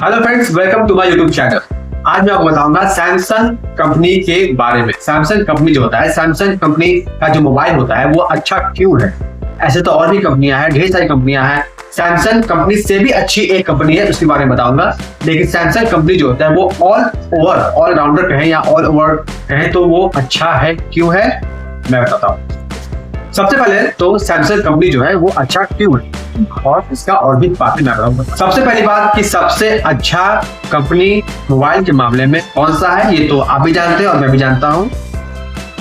Hello friends, welcome to my YouTube channel. आज मैं आपको बताऊंगा सैमसंग कंपनी के बारे में। सैमसंग कंपनी जो होता है, सैमसंग कंपनी का जो मोबाइल होता है वो अच्छा क्यों है। ऐसे तो और भी कंपनियां हैं, ढेर सारी कंपनियां हैं। सैमसंग कंपनी से भी अच्छी एक कंपनी है, उसके बारे में बताऊंगा। लेकिन सैमसंग कंपनी जो होता है वो ऑल राउंडर कहें या ऑल ओवर कहें तो वो अच्छा है। क्यों है मैं बताता हूँ। सबसे पहले तो सैमसंग कंपनी जो है वो अच्छा क्यों है और इसका और भी बातें मैं बताऊंगा। सबसे पहली बात कि सबसे अच्छा कंपनी मोबाइल के मामले में कौन सा है, ये तो आप भी जानते हैं और मैं भी जानता हूँ।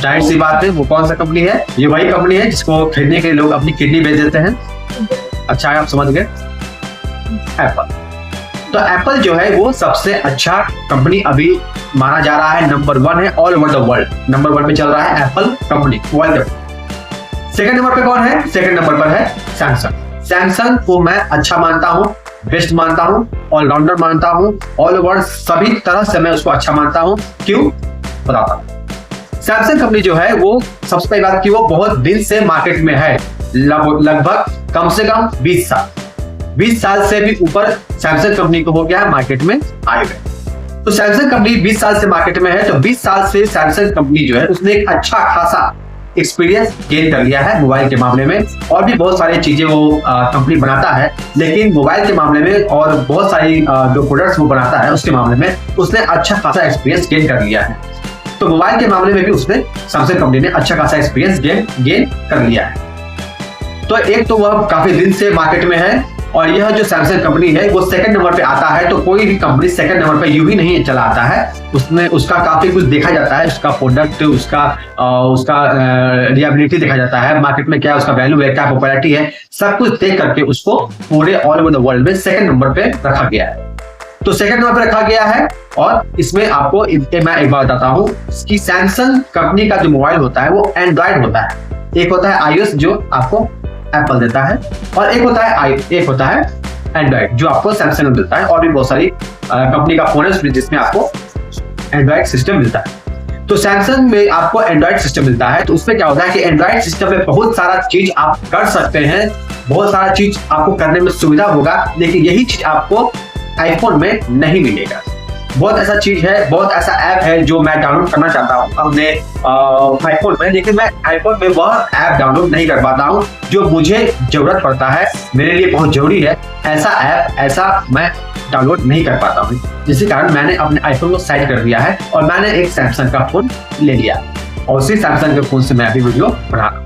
जाहिर सी बात है, वो कौन सा कंपनी है। ये वही कंपनी है जिसको खरीदने के लिए लोग अपनी किडनी बेच देते हैं। अच्छा है, आप समझ गए। एप्पल। तो एप्पल जो है वो सबसे अच्छा कंपनी अभी माना जा रहा है। नंबर 1 है all over the world. Number 1 पे चल रहा है Apple company, mobile company. Second number पे कौन है? सेकंड नंबर पर है सैमसंग। सैमसंग को मैं अच्छा मानता हूँ, बेस्ट मानता हूँ, ऑलराउंडर मानता हूँ, ऑल ओवर सभी तरह से मैं उसको अच्छा मानता हूँ। क्यों बताता हूँ। सैमसंग कंपनी जो है वो सबसे पहली बात की वो बहुत दिन से मार्केट में है, लगभग कम से कम 20 साल से भी ऊपर सैमसंग कंपनी को हो गया है मार्केट में आए हुए। तो सैमसंग कंपनी 20 साल से मार्केट में है, तो 20 साल से सैमसंग कंपनी जो है उसने एक अच्छा खासा एक्सपीरियंस गेन कर लिया है मोबाइल के मामले में। और भी बहुत सारी चीजें वो कंपनी बनाता है, लेकिन मोबाइल के मामले में और बहुत सारी जो प्रोडक्ट्स वो बनाता है उसके मामले में उसने अच्छा खासा एक्सपीरियंस गेन कर लिया है। तो मोबाइल के मामले में भी उसने सैमसंग कंपनी ने अच्छा खासा एक्सपीरियंस गेन कर लिया है। तो एक तो वह काफी दिन से मार्केट में है, और यह जो सैमसंग कंपनी है वो सेकंड नंबर पे आता है। तो कोई भी कंपनी सेकंड नंबर पे यूं ही नहीं चला आता है, उसमें उसका काफी कुछ देखा जाता है। उसका प्रोडक्ट, उसका रिलायबिलिटी देखा जाता है, मार्केट में क्या उसका वैल्यू है, क्या पॉपुलैरिटी है, सब कुछ देख करके उसको पूरे ऑल ओवर द वर्ल्ड में सेकंड नंबर पे रखा गया है। तो सेकंड नंबर पे रखा गया है। और इसमें आपको मैं एक बात बताता हूँ कि सैमसंग कंपनी का जो मोबाइल होता है वो एंड्रॉइड होता है। एक होता है iOS जो आपको एप्पल देता है, और एक होता है एंड्रॉइड जो आपको सैमसंग मिलता है। और भी बहुत सारी कंपनी का फोन है जिसमें आपको एंड्रॉइड सिस्टम मिलता है। तो सैमसंग में आपको एंड्रॉइड सिस्टम मिलता है। तो उसमें क्या होता है कि एंड्रॉइड सिस्टम में बहुत सारा चीज आप कर सकते हैं, बहुत सारा चीज आपको करने में सुविधा होगा, लेकिन यही चीज आपको आईफोन में नहीं मिलेगा। बहुत ऐसा चीज है, बहुत ऐसा ऐप है जो मैं डाउनलोड करना चाहता हूँ अपने आईफोन में, लेकिन मैं आईफोन में वह ऐप डाउनलोड नहीं कर पाता हूँ जो मुझे जरूरत पड़ता है, मेरे लिए बहुत जरूरी है। ऐसा मैं डाउनलोड नहीं कर पाता हूँ, जिसके कारण मैंने अपने आईफोन को साइड कर दिया है और मैंने एक सैमसंग का फोन ले लिया, और उसी सैमसंग के फोन से मैं अभी वीडियो बना रहा हूँ।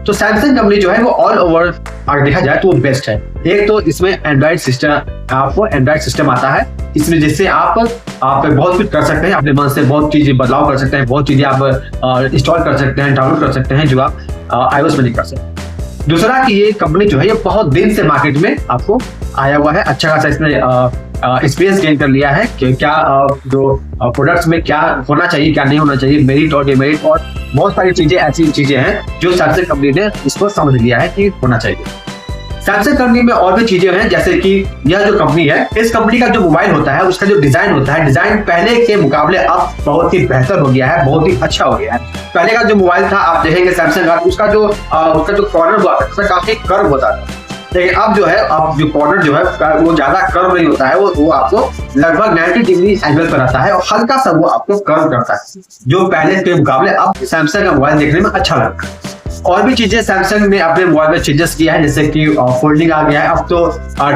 तो सैमसंग कंपनी जो है वो ऑल ओवर अगर देखा जाए तो वो बेस्ट है। एक तो इसमें एंड्रॉइड सिस्टम, आपको एंड्रॉइड सिस्टम आता है, इसमें जिससे आप बहुत कुछ कर सकते हैं, अपने मन से बहुत चीजें बदलाव कर सकते हैं, बहुत चीजें आप इंस्टॉल कर सकते हैं, डाउनलोड कर सकते हैं, जो आप iOS में नहीं कर सकते। दूसरा कि ये कंपनी जो है ये बहुत दिन से मार्केट में आपको आया हुआ है, अच्छा खासा इसने एक्सपीरियंस गेन कर लिया है कि क्या जो प्रोडक्ट्स में क्या होना चाहिए, क्या नहीं होना चाहिए, मेरिट और डिमेरिट, और बहुत सारी चीजें ऐसी चीजें हैं जो सैमसंग कंपनी ने इसको समझ लिया है कि होना चाहिए। सैमसंग कंपनी में और भी चीजें हैं, जैसे कि यह जो कंपनी है, इस कंपनी का जो मोबाइल होता है उसका जो डिजाइन होता है, डिजाइन पहले के मुकाबले अब बहुत ही बेहतर हो गया है, बहुत ही अच्छा हो गया है। पहले का जो मोबाइल था आप देखेंगे सैमसंग का, उसका जो कॉर्नर हुआ था उसका काफी कर्व होता था, लेकिन अब जो है अब जो कॉर्नर जो है वो ज्यादा कर्व नहीं होता है, वो आपको लगभग 90 डिग्री एंगल पर आता है और हल्का सा वो आपको कर्व करता है, जो पहले के मुकाबले अब सैमसंग का मोबाइल देखने में अच्छा लगता है। और भी चीजें सैमसंग ने अपने मोबाइल में चेंजेस किया है, जैसे कि फोल्डिंग आ गया है, अब तो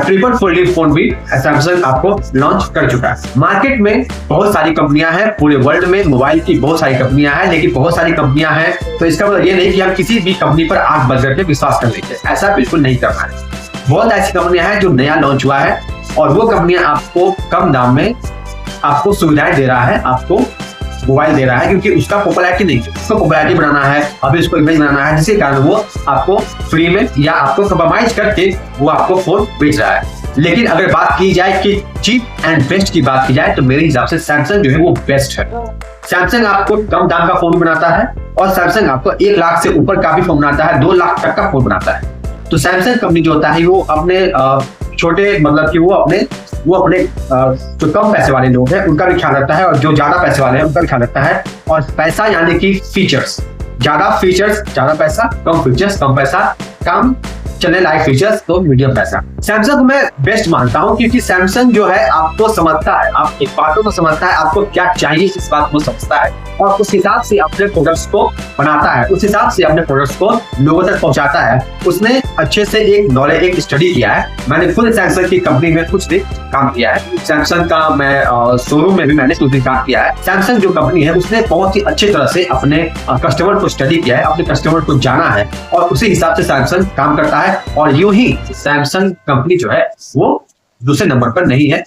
ट्रिपल फोल्डिंग फोन भी सैमसंग आपको लॉन्च कर चुका है। मार्केट में बहुत सारी कंपनियां हैं, पूरे वर्ल्ड में मोबाइल की बहुत सारी कंपनियां हैं, लेकिन बहुत सारी कंपनियां हैं तो इसका मतलब ये नहीं कि हम किसी भी कंपनी पर आंख बंद करके विश्वास कर लेंगे, ऐसा बिल्कुल नहीं करना है। बहुत ऐसी कंपनियां हैं जो नया लॉन्च हुआ है और वो कंपनियां आपको कम दाम में आपको सुविधाएं दे रहा है, आपको मोबाइल दे रहा है, क्योंकि उसका पॉपुलैरिटी नहीं है, उसको पॉपुलैरिटी बनाना है, अभी उसको इमेज बनाना है, जिसके कारण वो आपको फ्री में या आपको कंप्रोमाइज करके वो आपको फोन बेच रहा है। लेकिन अगर बात की जाए कि चीप एंड बेस्ट की बात की जाए तो मेरे हिसाब से सैमसंग जो है वो बेस्ट है। सैमसंग आपको कम दाम का फोन बनाता है और सैमसंग आपको 1 लाख से ऊपर का भी फोन बनाता है, 2 लाख तक का फोन बनाता है। तो सैमसंग कंपनी जो होता है वो अपने छोटे मतलब कि वो अपने जो कम पैसे वाले लोग हैं उनका भी ख्याल रखता है, और जो ज्यादा पैसे वाले हैं उनका भी ख्याल रखता है। और पैसा यानी कि फीचर्स, ज्यादा पैसा, कम फीचर्स, कम पैसा, कम चलने लायक फीचर्स तो मीडियम पैसा। सैमसंग मैं बेस्ट मानता हूँ क्योंकि सैमसंग जो है आपको समझता है, आपकी बातों को समझता है, आपको क्या चाहिए इस बात को समझता है और उस हिसाब से अपने प्रोडक्ट्स को बनाता है, उस हिसाब से अपने प्रोडक्ट्स को लोगों तक पहुंचाता है। उसने अच्छे से एक स्टडी किया है। मैंने खुद सैमसंग की कंपनी में कुछ दिन काम किया है। सैमसंग का मैं शोरूम में भी मैंने कुछ दिन काम किया है। सैमसंग जो कंपनी है उसने बहुत ही अच्छी तरह से अपने कस्टमर को स्टडी किया है, अपने कस्टमर को जाना है और उसी हिसाब से सैमसंग काम करता है। और यूं ही सैमसंग कंपनी जो है वो दूसरे नंबर पर नहीं है